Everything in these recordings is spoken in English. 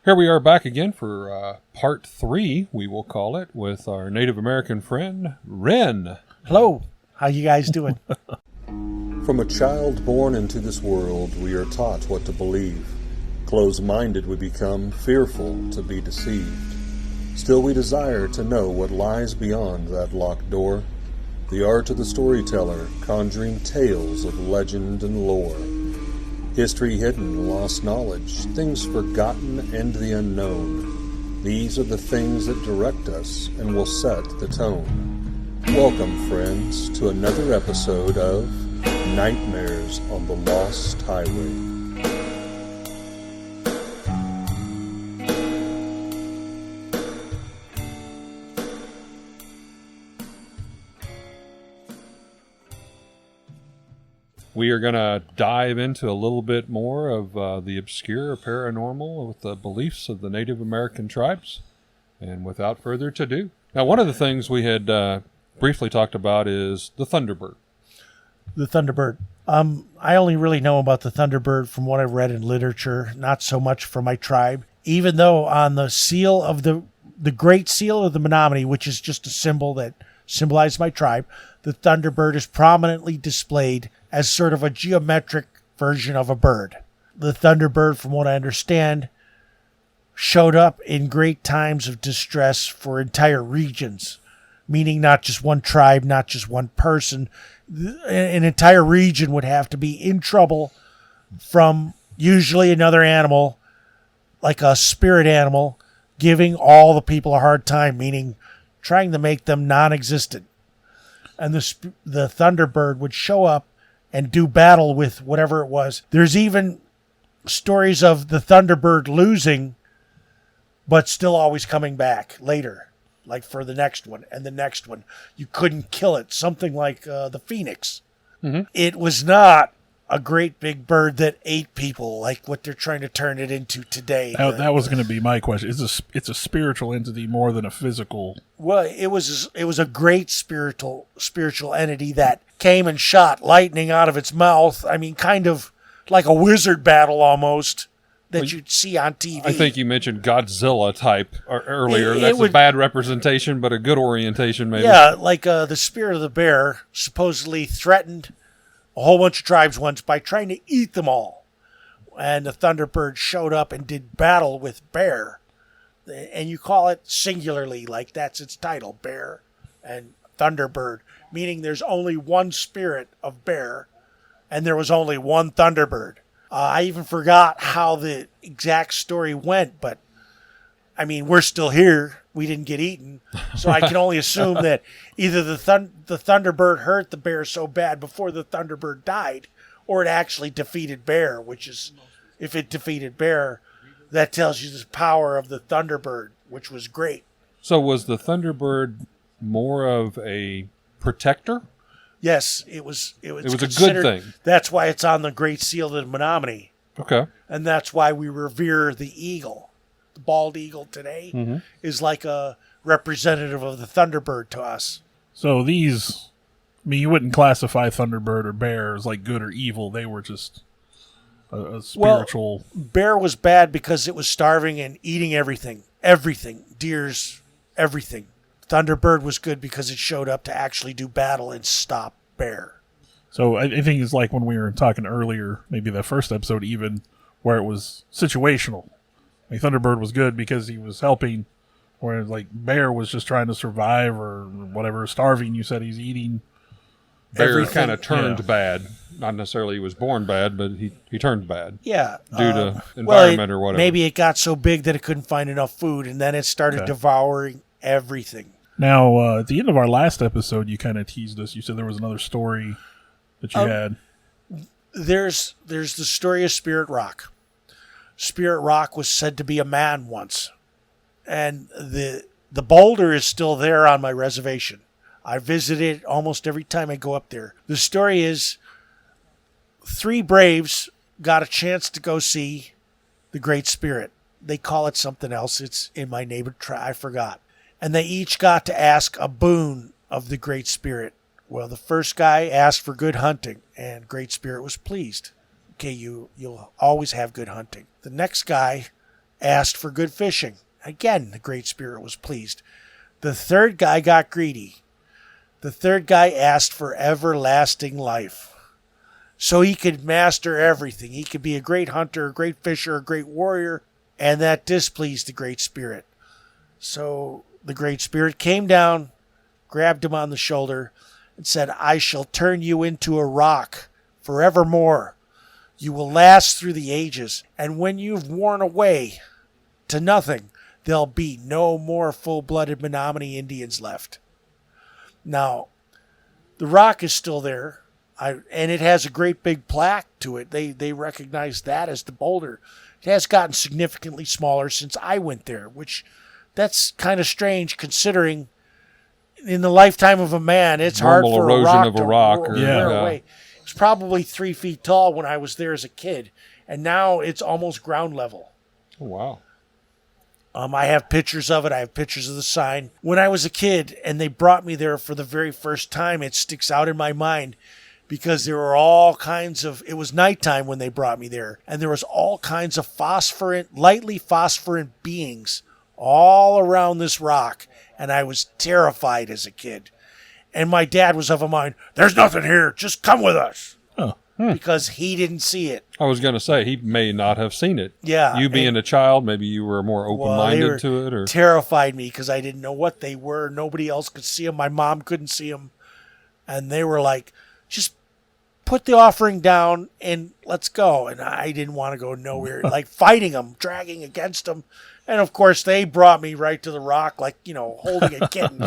Here we are back again for part 3, we will call it, with our Native American friend, Ren. Hello. How you guys doing? From a child born into this world, we are taught what to believe. Closed-minded we become, fearful to be deceived. Still we desire to know what lies beyond that locked door. The art of the storyteller, conjuring tales of legend and lore. History hidden, lost knowledge, things forgotten and the unknown. These are the things that direct us and will set the tone. Welcome, friends, to another episode of Nightmares on the Lost Highway. We are going to dive into a little bit more of the obscure paranormal with the beliefs of the Native American tribes. And without further ado. Now, one of the things we had briefly talked about is the Thunderbird. The Thunderbird. I only really know about the Thunderbird from what I've read in literature, not so much from my tribe. Even though on the seal of the Great Seal of the Menominee, which is just a symbol that symbolizes my tribe, the Thunderbird is prominently displayed as sort of a geometric version of a bird. The Thunderbird, from what I understand, showed up in great times of distress for entire regions, meaning not just one tribe, not just one person. An entire region would have to be in trouble from usually another animal, like a spirit animal, giving all the people a hard time, meaning trying to make them non-existent. And the Thunderbird would show up and do battle with whatever it was. There's even stories of the Thunderbird losing, but still always coming back later, like for the next one and the next one. You couldn't kill it. Something like the Phoenix. Mm-hmm. It was not a great big bird that ate people like what they're trying to turn it into today. That was going to be my question. It's a spiritual entity more than a physical. Well, it was a great spiritual entity that came and shot lightning out of its mouth. I mean, kind of like a wizard battle almost that you'd see on TV. I think you mentioned Godzilla type earlier. That's a bad representation, but a good orientation maybe. Yeah, like the spirit of the bear supposedly threatened a whole bunch of tribes once by trying to eat them all. And the Thunderbird showed up and did battle with bear. And you call it singularly, like that's its title, bear and Thunderbird, meaning there's only one spirit of bear and there was only one Thunderbird. I even forgot how the exact story went, but I mean, we're still here. We didn't get eaten. So I can only assume that either the Thunderbird hurt the bear so bad before the Thunderbird died, or it actually defeated bear, which is, if it defeated bear, that tells you the power of the Thunderbird, which was great. So was the Thunderbird more of a protector? Yes, it was a good thing. That's why it's on the Great Seal of the Menominee. Okay. And that's why we revere the eagle. The bald eagle today is like a representative of the Thunderbird to us. So these, I mean, you wouldn't classify Thunderbird or bear as like good or evil. They were just a spiritual. Well, bear was bad because it was starving and eating everything. Everything. Deers, everything. Thunderbird was good because it showed up to actually do battle and stop bear. So I think it's like when we were talking earlier, maybe the first episode even, where it was situational. Like Thunderbird was good because he was helping, whereas like bear was just trying to survive or whatever. Starving, you said he's eating. Bear kind of turned bad. Not necessarily he was born bad, but he turned bad. Yeah. Due to environment or whatever. Maybe it got so big that it couldn't find enough food, and then it started devouring everything. Now, at the end of our last episode, you kind of teased us. You said there was another story that you had. There's the story of Spirit Rock. Spirit Rock was said to be a man once. And the boulder is still there on my reservation. I visit it almost every time I go up there. The story is 3 braves got a chance to go see the Great Spirit. They call it something else. It's in my neighbor tribe. I forgot. And they each got to ask a boon of the Great Spirit. Well, the first guy asked for good hunting, and Great Spirit was pleased. Okay, you'll always have good hunting. The next guy asked for good fishing. Again, the Great Spirit was pleased. The third guy got greedy. The third guy asked for everlasting life, so he could master everything. He could be a great hunter, a great fisher, a great warrior, and that displeased the Great Spirit. So the Great Spirit came down, grabbed him on the shoulder, and said, I shall turn you into a rock forevermore. You will last through the ages, and when you've worn away to nothing, there'll be no more full-blooded Menominee Indians left. Now, the rock is still there, and it has a great big plaque to it. They recognize that as the boulder. It has gotten significantly smaller since I went there, which that's kind of strange considering in the lifetime of a man, it's Normal hard for erosion a rock of a to rock wear or- Yeah. away. It's probably 3 feet tall when I was there as a kid, and now it's almost ground level. Oh, wow. I have pictures of it. I have pictures of the sign. When I was a kid and they brought me there for the very first time, it sticks out in my mind because there were all kinds of, it was nighttime when they brought me there, and there was all kinds of lightly phosphorant beings all around this rock, and I was terrified as a kid. And my dad was of a mind, there's nothing here, just come with us. Oh. Because he didn't see it. I was going to say, he may not have seen it. Yeah. You being a child, maybe you were more Well, open-minded they were to it, or terrified me because I didn't know what they were. Nobody else could see them. My mom couldn't see them. And they were like, just put the offering down and let's go. And I didn't want to go nowhere, like fighting them, dragging against them. And of course, they brought me right to the rock, like, holding a kitten,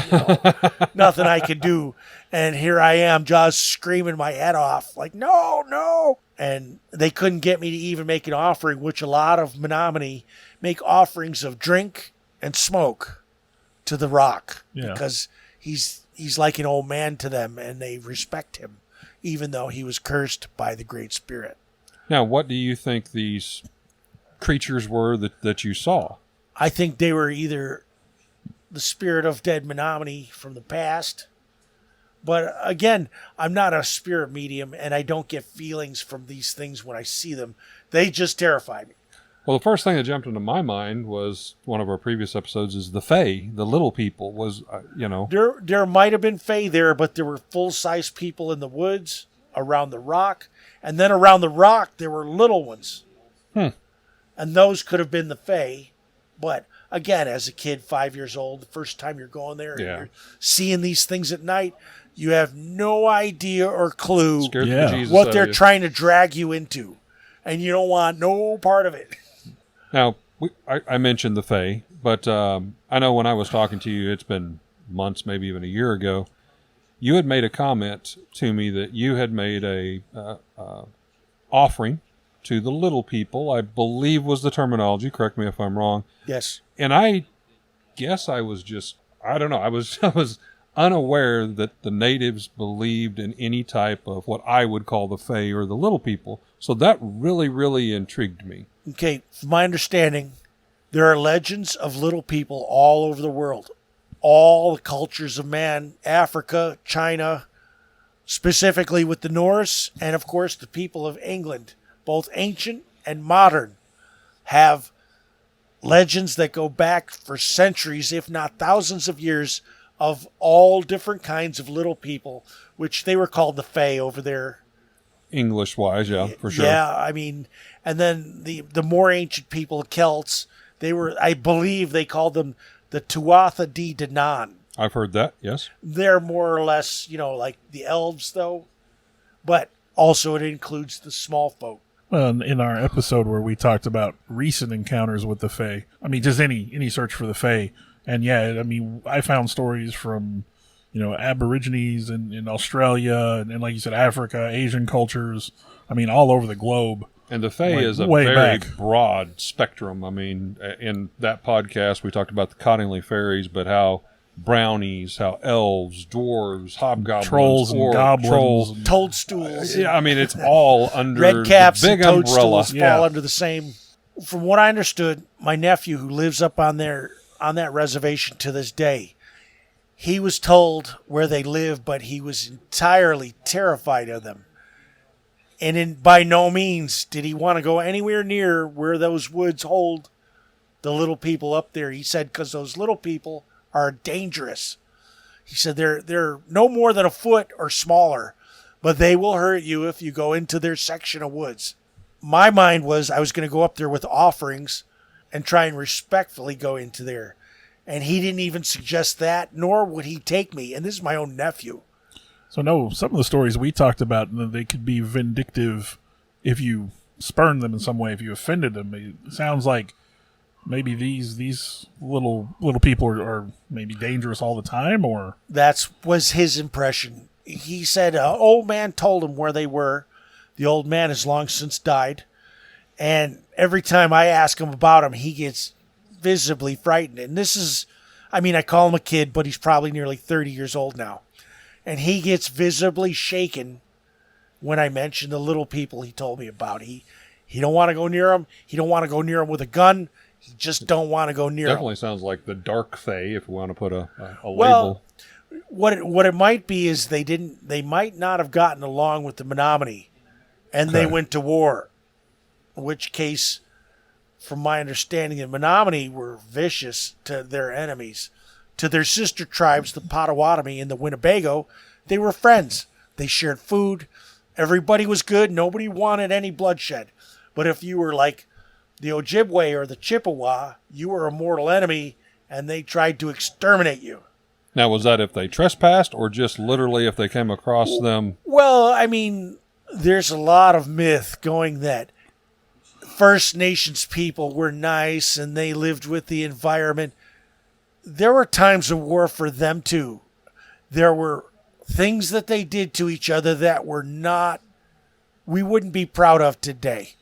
nothing I could do. And here I am, just screaming my head off, like, no, no. And they couldn't get me to even make an offering, which a lot of Menominee make offerings of drink and smoke to the rock because he's like an old man to them and they respect him, even though he was cursed by the Great Spirit. Now, what do you think these creatures were that you saw? I think they were either the spirit of dead Menominee from the past. But again, I'm not a spirit medium, and I don't get feelings from these things when I see them. They just terrify me. Well, the first thing that jumped into my mind was one of our previous episodes is the Fae, the little people, was, There might have been Fae there, but there were full-size people in the woods around the rock. And then around the rock, there were little ones. And those could have been the Fae. But again, as a kid, 5 years old, the first time you're going there and you're seeing these things at night, you have no idea or clue scared the Yeah. bejesus out what of they're you. trying to drag you into. And you don't want no part of it. Now, I mentioned the Fae, but I know when I was talking to you, it's been months, maybe even a year ago, you had made a comment to me that you had made a offering to the little people, I believe was the terminology. Correct me if I'm wrong. Yes. And I guess I was just, I don't know, I was unaware that the natives believed in any type of what I would call the Fae or the little people. So that really, really intrigued me. Okay, from my understanding, there are legends of little people all over the world. All the cultures of man, Africa, China, specifically with the Norse, and of course the people of England, both ancient and modern, have legends that go back for centuries, if not thousands of years, of all different kinds of little people, which they were called the Fae over there. English-wise, yeah, for sure. Yeah, I mean, and then the more ancient people, Celts, they were, I believe they called them the Tuatha De Danann. I've heard that, yes. They're more or less, like the elves, though, but also it includes the small folk. Well, in our episode where we talked about recent encounters with the Fae, I mean, just any search for the Fae, and yeah, I mean, I found stories from, Aborigines in Australia, and like you said, Africa, Asian cultures, I mean, all over the globe. And the Fae Like, is a way very back. broad spectrum. I mean, in that podcast, we talked about the Cottingley fairies, but how brownies, how elves, dwarves, hobgoblins, Trolls and orcs, goblins. trolls. Toadstools. Yeah, I mean, it's all under Red caps the big and umbrella. toadstools Yeah. fall under the same. From what I understood, my nephew who lives up on that reservation to this day, he was told where they live, but he was entirely terrified of them. And by no means did he want to go anywhere near where those woods hold the little people up there. He said, because those little people are dangerous. He said they're no more than a foot or smaller, but they will hurt you if you go into their section of woods. My mind was I was going to go up there with offerings and try and respectfully go into there. And he didn't even suggest that, nor would he take me. And this is my own nephew. So, no, some of the stories we talked about, they could be vindictive if you spurned them in some way, if you offended them. It sounds like maybe these little people are maybe dangerous all the time, or That was his impression. He said an old man told him where they were. The old man has long since died. And every time I ask him about him, he gets visibly frightened. And this is, I call him a kid, but he's probably nearly 30 years old now. And he gets visibly shaken when I mention the little people he told me about. He don't want to go near them. He don't want to go near them with a gun. He just don't want to go near them. Definitely sounds like the dark fae, if we want to put a Well, label. what it might be is they might not have gotten along with the Menominee, and they went to war. In which case, from my understanding, the Menominee were vicious to their enemies. To their sister tribes, the Potawatomi and the Winnebago, they were friends. They shared food. Everybody was good. Nobody wanted any bloodshed. But if you were like the Ojibwe or the Chippewa, you were a mortal enemy, and they tried to exterminate you. Now, was that if they trespassed, or just literally if they came across them? Well, there's a lot of myth going that First Nations people were nice and they lived with the environment. There were times of war for them too. There were things that they did to each other that we wouldn't be proud of today.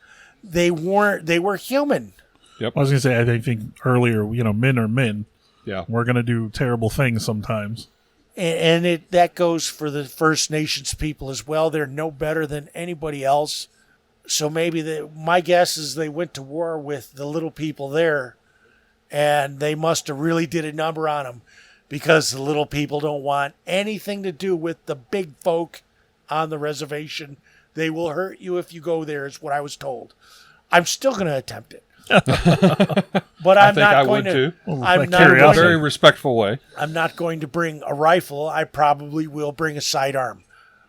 They were human. Yep. I was going to say, I think earlier, men are men. Yeah. We're going to do terrible things sometimes. And that goes for the First Nations people as well. They're no better than anybody else. So maybe my guess is they went to war with the little people there, and they must have really did a number on them, because the little people don't want anything to do with the big folk on the reservation. They will hurt you if you go there, is what I was told. I'm still going to attempt it. But I'm not going to. I'm not In a very respectful way. I'm not going to bring a rifle. I probably will bring a sidearm.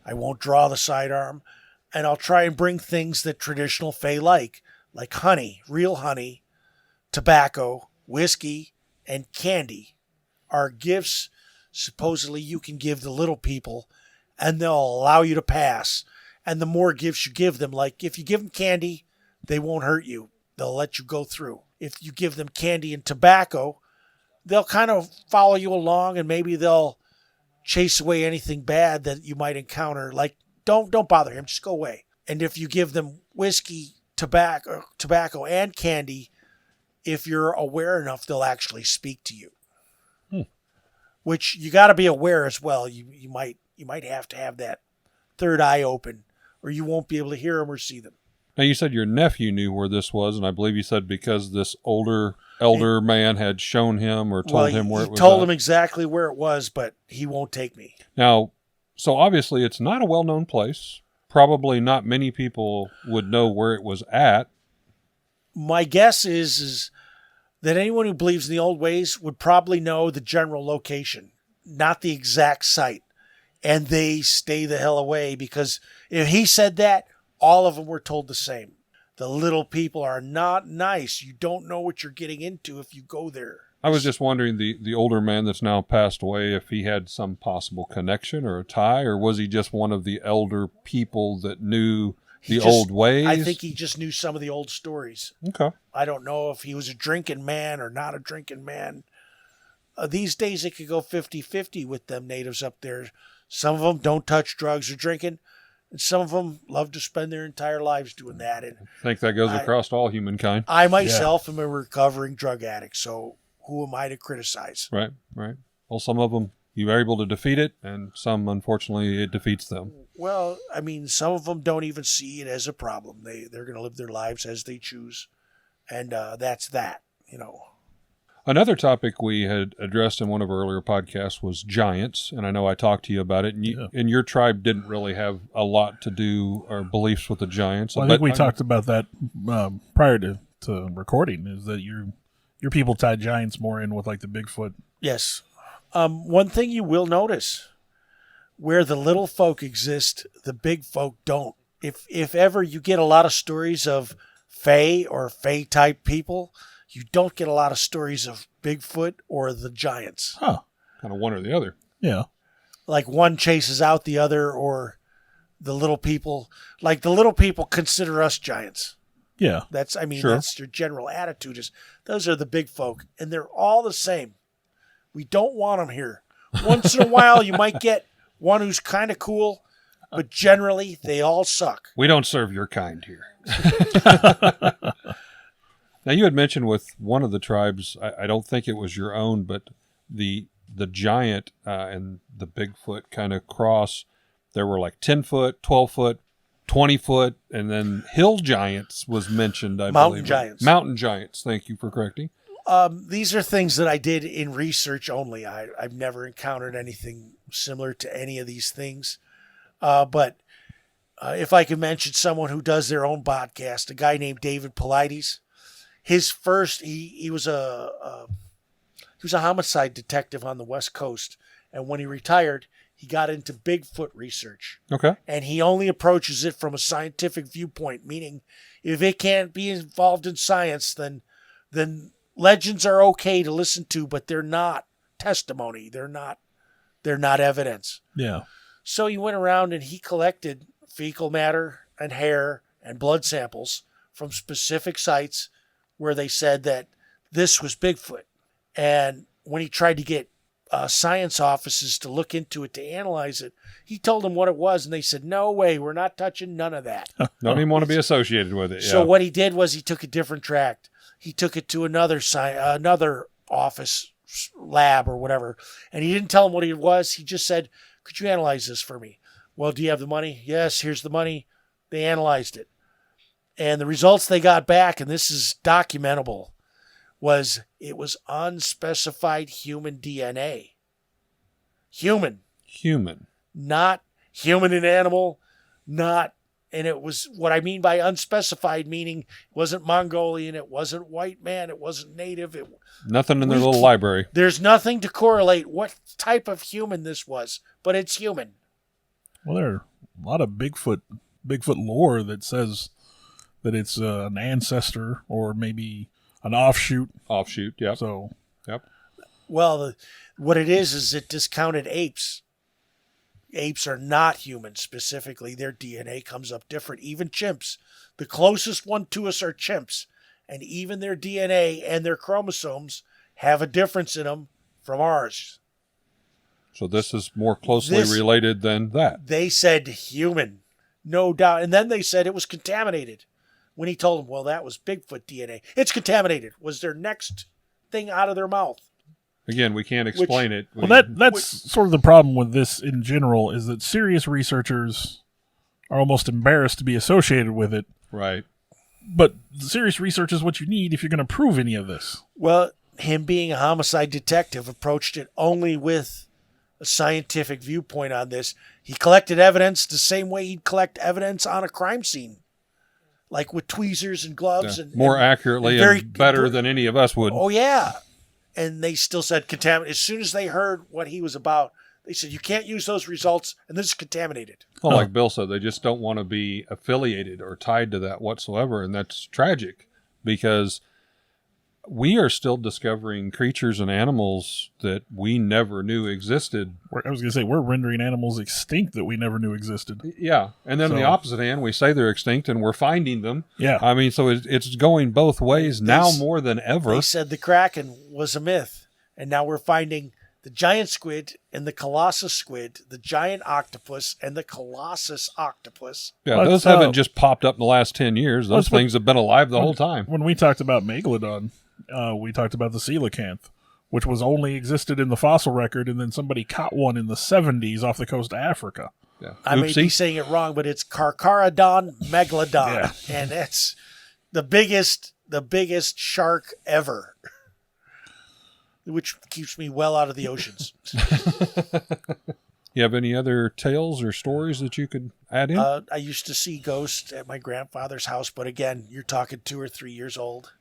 I won't draw the sidearm, and I'll try and bring things that traditional Fae like honey, real honey, tobacco, whiskey, and candy are gifts supposedly you can give the little people, and they'll allow you to pass. And the more gifts you give them, like if you give them candy, they won't hurt you. They'll let you go through. If you give them candy and tobacco, they'll kind of follow you along, and maybe they'll chase away anything bad that you might encounter. Like, don't bother him, just go away. And if you give them whiskey, tobacco and candy, if you're aware enough, they'll actually speak to you. Which you got to be aware as well. You might have to have that third eye open, or you won't be able to hear them or see them. Now, you said your nephew knew where this was, and I believe you said because this elder man had shown him or told him where it was. He told him exactly where it was, but he won't take me. Now, so obviously it's not a well-known place. Probably not many people would know where it was at. My guess is that anyone who believes in the old ways would probably know the general location, not the exact site. And they stay the hell away, because if he said that, all of them were told the same. The little people are not nice. You don't know what you're getting into if you go there. I was just wondering, the older man that's now passed away, if he had some possible connection or a tie, or was he just one of the elder people that knew old ways? I think he just knew some of the old stories. Okay. I don't know if he was a drinking man or not a drinking man. These days it could go 50-50 with them natives up there. Some of them don't touch drugs or drinking, and some of them love to spend their entire lives doing that. And I think that goes across all humankind. I myself am a recovering drug addict, so who am I to criticize? Right. Well, some of them, you are able to defeat it, and some, unfortunately, it defeats them. Well, some of them don't even see it as a problem. They're going to live their lives as they choose, and that's that, Another topic we had addressed in one of our earlier podcasts was giants, and I know I talked to you about it, and your tribe didn't really have a lot to do or beliefs with the giants. Well, I think we talked about that prior to recording, is that you your people tied giants more in with like the Bigfoot. Yes. One thing you will notice, where the little folk exist, the big folk don't. If ever you get a lot of stories of Fae or Fae type people, you don't get a lot of stories of Bigfoot or the giants. Huh. Kind of one or the other. Yeah. Like one chases out the other, or the little people. Like the little people consider us giants. Yeah. That's Sure. that's your general attitude is those are the big folk, and they're all the same. We don't want them here. Once in a while, you might get one who's kind of cool, but generally, they all suck. We don't serve your kind here. Now, you had mentioned with one of the tribes, I don't think it was your own, but the giant and the Bigfoot kind of cross. There were like 10 foot, 12 foot, 20 foot, and then hill giants was mentioned, I Mountain believe. giants. Mountain giants. Thank you for correcting. These are things that I did in research only. I've never encountered anything similar to any of these things. But if I could mention someone who does their own podcast, a guy named David Paulides. His first, he was a homicide detective on the West Coast, and when he retired, he got into Bigfoot research. Okay. And he only approaches it from a scientific viewpoint, meaning if it can't be involved in science, then legends are okay to listen to, but they're not testimony. They're not evidence. Yeah. So he went around and he collected fecal matter and hair and blood samples from specific sites where they said that this was Bigfoot. And when he tried to get science offices to look into it, to analyze it, he told them what it was, and they said, no way, we're not touching none of that. Don't even want to be associated with it. So Yeah. what he did was he took a different tract. He took it to another office lab or whatever, and he didn't tell them what it was. He just said, could you analyze this for me? Well, do you have the money? Yes, here's the money. They analyzed it. And the results they got back, and this is documentable, was it was unspecified human DNA. Human. Not human and animal, not, and it was, what I mean by unspecified, meaning it wasn't Mongolian, it wasn't white man, it wasn't native. Nothing in their little library. There's nothing to correlate what type of human this was, but it's human. Well, there are a lot of Bigfoot lore that says that it's an ancestor or maybe an offshoot. Offshoot, yep. So, Yep. Well, what it is it discounted apes. Apes are not human specifically. Their DNA comes up different. Even chimps. The closest one to us are chimps. And even their DNA and their chromosomes have a difference in them from ours. So this is more closely related than that. They said human. No doubt. And then they said it was contaminated. When he told them, well, that was Bigfoot DNA. It's contaminated. Was their next thing out of their mouth. Again, we can't explain it. well, that's sort of the problem with this in general, is that serious researchers are almost embarrassed to be associated with it. Right. But serious research is what you need if you're going to prove any of this. Well, him being a homicide detective approached it only with a scientific viewpoint on this. He collected evidence the same way he'd collect evidence on a crime scene, like with tweezers and gloves. Yeah. And More accurately and better than any of us would. Oh, yeah. And they still said contaminated. As soon as they heard what he was about, they said, you can't use those results, and this is contaminated. Well, like Bill said, they just don't want to be affiliated or tied to that whatsoever, and that's tragic because we are still discovering creatures and animals that we never knew existed. I was going to say, we're rendering animals extinct that we never knew existed. Yeah, and then on the opposite hand, we say they're extinct, and we're finding them. Yeah. I mean, so it's going both ways now more than ever. They said the Kraken was a myth, and now we're finding the giant squid and the colossus squid, the giant octopus and the colossus octopus. Yeah, those haven't just popped up in the last 10 years. Those things have been alive the whole time. When we talked about Megalodon, we talked about the coelacanth, which was only existed in the fossil record, and then somebody caught one in the 70s off the coast of Africa. Yeah. I may be saying it wrong, but it's Carcharodon megalodon, and that's the biggest shark ever, which keeps me well out of the oceans. You have any other tales or stories that you could add in? I used to see ghosts at my grandfather's house, but again, you're talking 2 or 3 years old.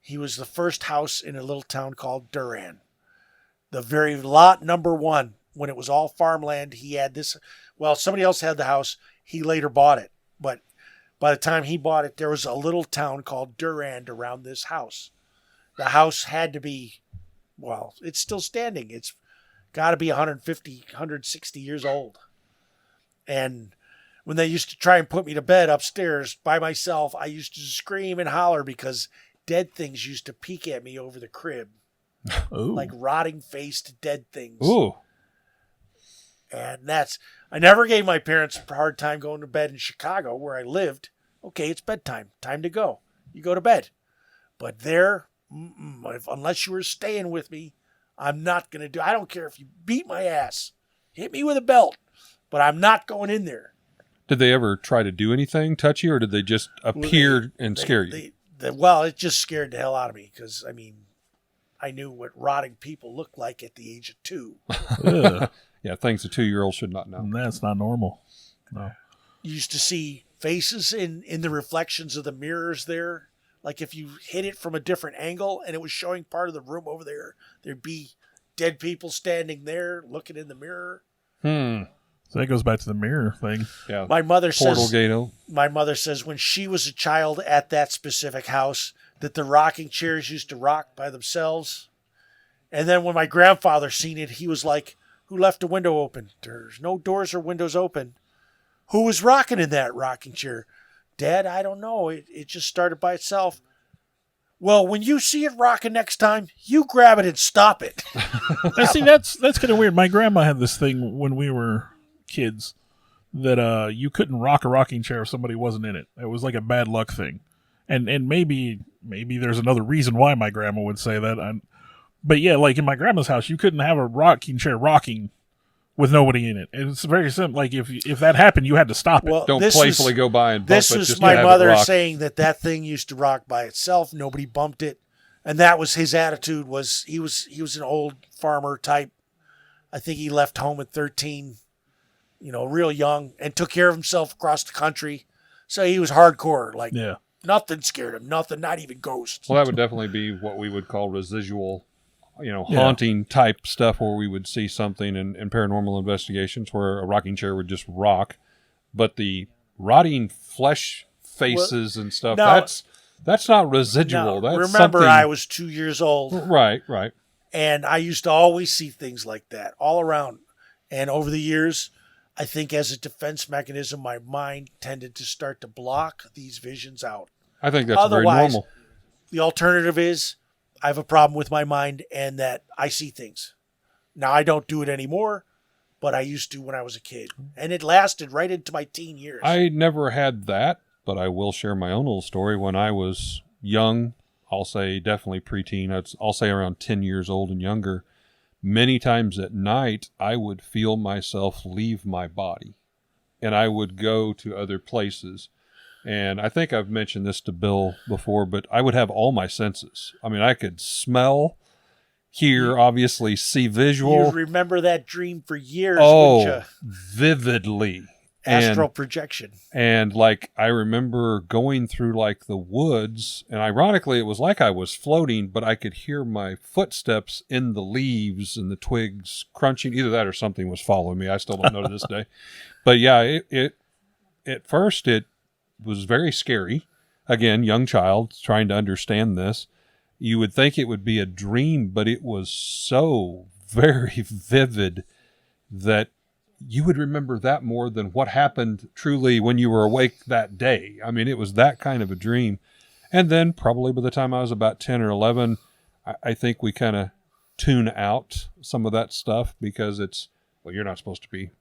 He was the first house in a little town called Duran. The very lot number 1, when it was all farmland, he had this. Well, somebody else had the house. He later bought it. But by the time he bought it, there was a little town called Durand around this house. The house had to be, well, it's still standing. It's got to be 150, 160 years old. And when they used to try and put me to bed upstairs by myself, I used to scream and holler because dead things used to peek at me over the crib. Ooh. Like rotting-faced dead things. Ooh. And I never gave my parents a hard time going to bed in Chicago where I lived. Okay, it's bedtime. Time to go. You go to bed. But there, unless you were staying with me, I'm not going to I don't care if you beat my ass. Hit me with a belt. But I'm not going in there. Did they ever try to do anything, touch you, or did they just appear and scare you? Well, it just scared the hell out of me because, I knew what rotting people looked like at the age of 2. Yeah, things a 2-year-old should not know. That's not normal. No. You used to see faces in the reflections of the mirrors there. Like if you hit it from a different angle and it was showing part of the room over there, there'd be dead people standing there looking in the mirror. So that goes back to the mirror thing. Yeah. My mother says when she was a child at that specific house that the rocking chairs used to rock by themselves. And then when my grandfather seen it, he was like, who left a window open? There's no doors or windows open. Who was rocking in that rocking chair? Dad, I don't know. It just started by itself. Well, when you see it rocking next time, you grab it and stop it. Now, see, that's kind of weird. My grandma had this thing when we were kids that you couldn't rock a rocking chair if somebody wasn't in it. It was like a bad luck thing. And maybe there's another reason why my grandma would say that. But yeah, like in my grandma's house, you couldn't have a rocking chair rocking with nobody in it. And it's very simple. Like if that happened, you had to stop it. Well, don't playfully go by and bump this it. was Just my have it mother rock. saying that thing used to rock by itself. Nobody bumped it. And that was his attitude. Was he was an old farmer type. I think he left home at 13, real young, and took care of himself across the country. So he was hardcore. Like, Yeah. Nothing scared him. Nothing, not even ghosts. Well, that would definitely be what we would call residual, haunting type stuff where we would see something in paranormal investigations where a rocking chair would just rock. But the rotting flesh faces and stuff, that's not residual. Now, That's remember, something... I was 2 years old. Right. And I used to always see things like that all around. And over the years, I think as a defense mechanism, my mind tended to start to block these visions out. I think that's very normal. The alternative is I have a problem with my mind and that I see things. Now, I don't do it anymore, but I used to when I was a kid. And it lasted right into my teen years. I never had that, but I will share my own little story. When I was young, I'll say definitely preteen, I'll say around 10 years old and younger, many times at night, I would feel myself leave my body, and I would go to other places. And I think I've mentioned this to Bill before, but I would have all my senses. I mean, I could smell, hear, obviously see visual. You remember that dream for years, wouldn't you? Vividly. Astral projection. And like, I remember going through like the woods, and ironically, it was like I was floating, but I could hear my footsteps in the leaves and the twigs crunching. Either that or something was following me. I still don't know to this day. But yeah, it at first it was very scary. Again, young child trying to understand this. You would think it would be a dream, but it was so very vivid that you would remember that more than what happened truly when you were awake that day. I mean, it was that kind of a dream. And then probably by the time I was about 10 or 11, I think we kind of tune out some of that stuff because you're not supposed to be,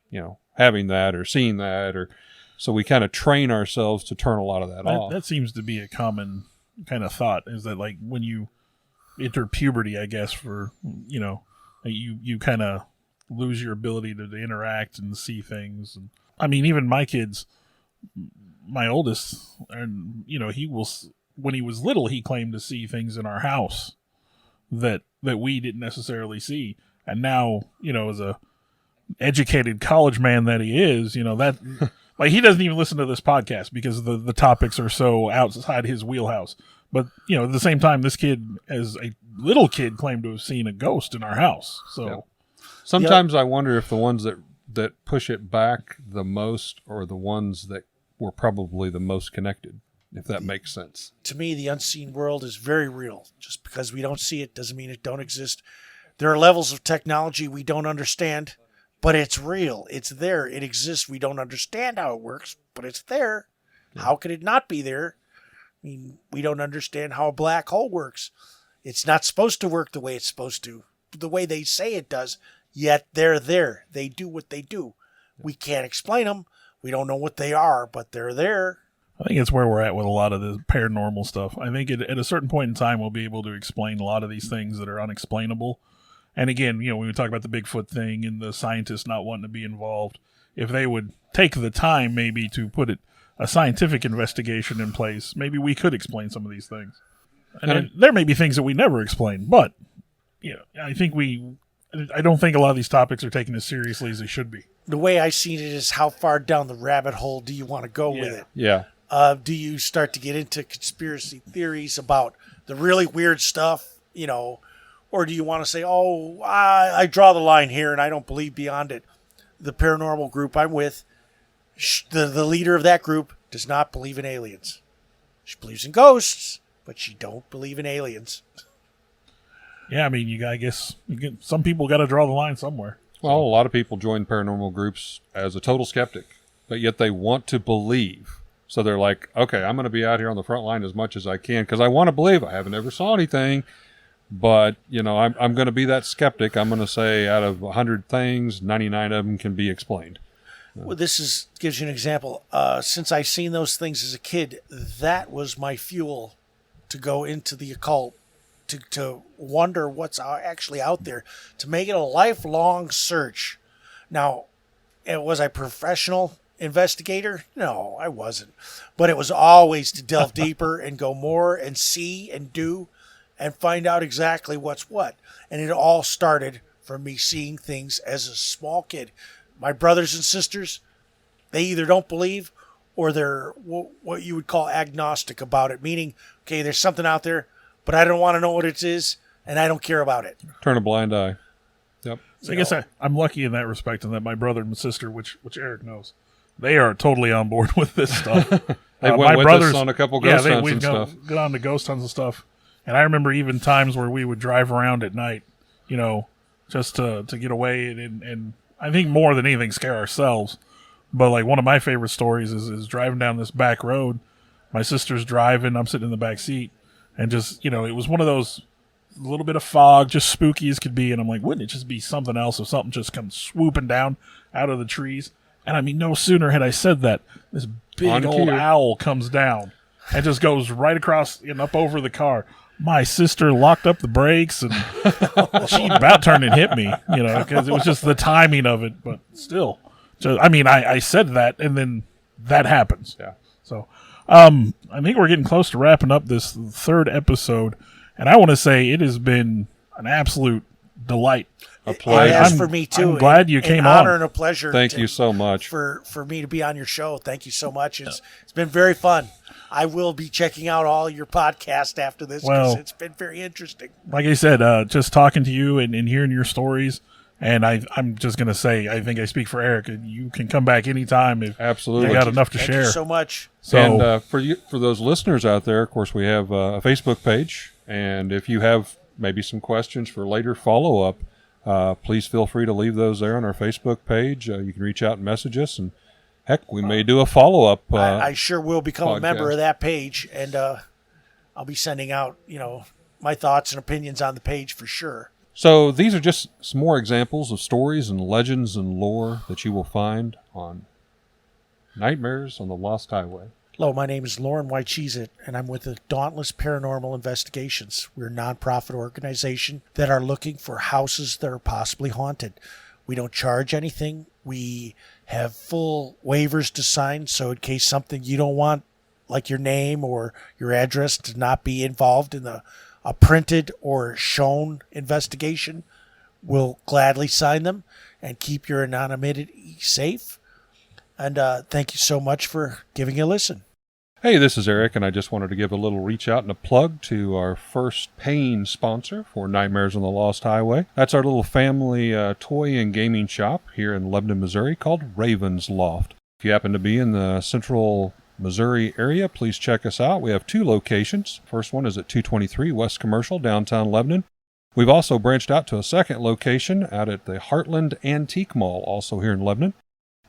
having that or seeing that, or so we kind of train ourselves to turn a lot of that off. That seems to be a common kind of thought, is that like when you enter puberty, I guess, for, you kind of lose your ability to interact and see things. And I mean, even my kids, my oldest, and when he was little, he claimed to see things in our house that we didn't necessarily see. And now, as a educated college man that he is, that like he doesn't even listen to this podcast because the topics are so outside his wheelhouse. But, at the same time, this kid, as a little kid, claimed to have seen a ghost in our house. So, Yep. Sometimes I wonder if the ones that push it back the most are the ones that were probably the most connected, if that makes sense. To me, the unseen world is very real. Just because we don't see it doesn't mean it don't exist. There are levels of technology we don't understand, but it's real. It's there. It exists. We don't understand how it works, but it's there. Yeah. How could it not be there? I mean, we don't understand how a black hole works. It's not supposed to work the way it's supposed to, the way they say it does, yet they're there. They do what they do. We can't explain them. We don't know what they are, but they're there. I think it's where we're at with a lot of the paranormal stuff. I think at a certain point in time, we'll be able to explain a lot of these things that are unexplainable. And again, when we talk about the Bigfoot thing and the scientists not wanting to be involved, if they would take the time maybe to put a scientific investigation in place, maybe we could explain some of these things. And there may be things that we never explain, but I don't think a lot of these topics are taken as seriously as they should be. The way I see it is, how far down the rabbit hole do you want to go with it? Yeah. Do you start to get into conspiracy theories about the really weird stuff, or do you want to say, oh, I draw the line here and I don't believe beyond it? The paranormal group I'm with, the leader of that group does not believe in aliens. She believes in ghosts, but she don't believe in aliens. Yeah, I mean, I guess some people got to draw the line somewhere. Well, a lot of people join paranormal groups as a total skeptic, but yet they want to believe. So they're like, okay, I'm going to be out here on the front line as much as I can because I want to believe. I haven't ever saw anything, but, I'm going to be that skeptic. I'm going to say out of 100 things, 99 of them can be explained. Well, this gives you an example. Since I've seen those things as a kid, that was my fuel to go into the occult, to wonder what's actually out there, to make it a lifelong search. Now, was I professional investigator? No, I wasn't. But it was always to delve deeper and go more and see and do and find out exactly what's what. And it all started from me seeing things as a small kid. My brothers and sisters, they either don't believe or they're what you would call agnostic about it, meaning, okay, there's something out there, but I don't want to know what it is, and I don't care about it. Turn a blind eye. Yep. So I guess I'm lucky in that respect, in that my brother and sister, which Eric knows, they are totally on board with this stuff. They went with us on a couple ghost hunts and stuff. Got on to ghost hunts and stuff. And I remember even times where we would drive around at night, just to get away and I think more than anything scare ourselves. But like one of my favorite stories is driving down this back road. My sister's driving, I'm sitting in the back seat, and just, it was one of those, a little bit of fog, just spooky as could be. And I'm like, wouldn't it just be something else if something just comes swooping down out of the trees? And I mean, no sooner had I said that, this big old owl comes down and just goes right across and up over the car. My sister locked up the brakes and she about turned and hit me, because it was just the timing of it. But still, I said that and then that happens. Yeah. So I think we're getting close to wrapping up this third episode. And I want to say it has been an absolute delight. A pleasure. It has for me too. I'm glad you came on. An honor and a pleasure. Thank you so much for me to be on your show. Thank you so much. It's been very fun. I will be checking out all your podcasts after this because it's been very interesting. Like I said, just talking to you and hearing your stories, and I'm just going to say, I think I speak for Eric. You can come back anytime if absolutely you got enough to Thank share. You so much. So, and for those listeners out there, of course, we have a Facebook page, and if you have maybe some questions for later follow-up, please feel free to leave those there on our Facebook page. You can reach out and message us, and heck, we may do a follow-up. I sure will become a member podcast. of that page, and I'll be sending out, my thoughts and opinions on the page for sure. So these are just some more examples of stories and legends and lore that you will find on Nightmares on the Lost Highway. Hello, my name is Loren Wychesit, and I'm with the Dauntless Paranormal Investigations. We're a nonprofit organization that are looking for houses that are possibly haunted. We don't charge anything. We have full waivers to sign, so in case something you don't want, like your name or your address, to not be involved in a printed or shown investigation, we'll gladly sign them and keep your anonymity safe. And thank you so much for giving a listen. Hey, this is Eric, and I just wanted to give a little reach out and a plug to our first paying sponsor for Nightmares on the Lost Highway. That's our little family toy and gaming shop here in Lebanon, Missouri called Raven's Loft. If you happen to be in the central Missouri area, please check us out. We have 2 locations. First one is at 223 West Commercial, downtown Lebanon. We've also branched out to a second location out at the Heartland Antique Mall, also here in Lebanon.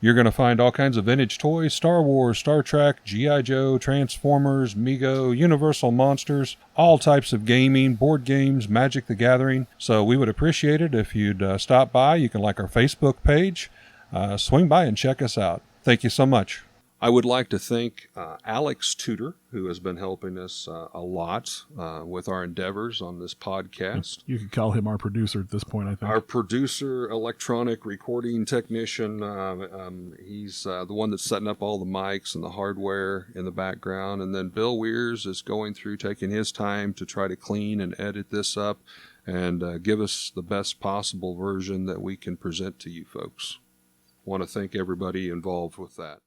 You're going to find all kinds of vintage toys, Star Wars, Star Trek, G.I. Joe, Transformers, Mego, Universal Monsters, all types of gaming, board games, Magic the Gathering. So we would appreciate it if you'd stop by. You can like our Facebook page. Swing by and check us out. Thank you so much. I would like to thank Alex Tudor, who has been helping us a lot with our endeavors on this podcast. You could call him our producer at this point, I think. Our producer, electronic recording technician. He's the one that's setting up all the mics and the hardware in the background. And then Bill Weirs is going through, taking his time to try to clean and edit this up and give us the best possible version that we can present to you folks. I want to thank everybody involved with that.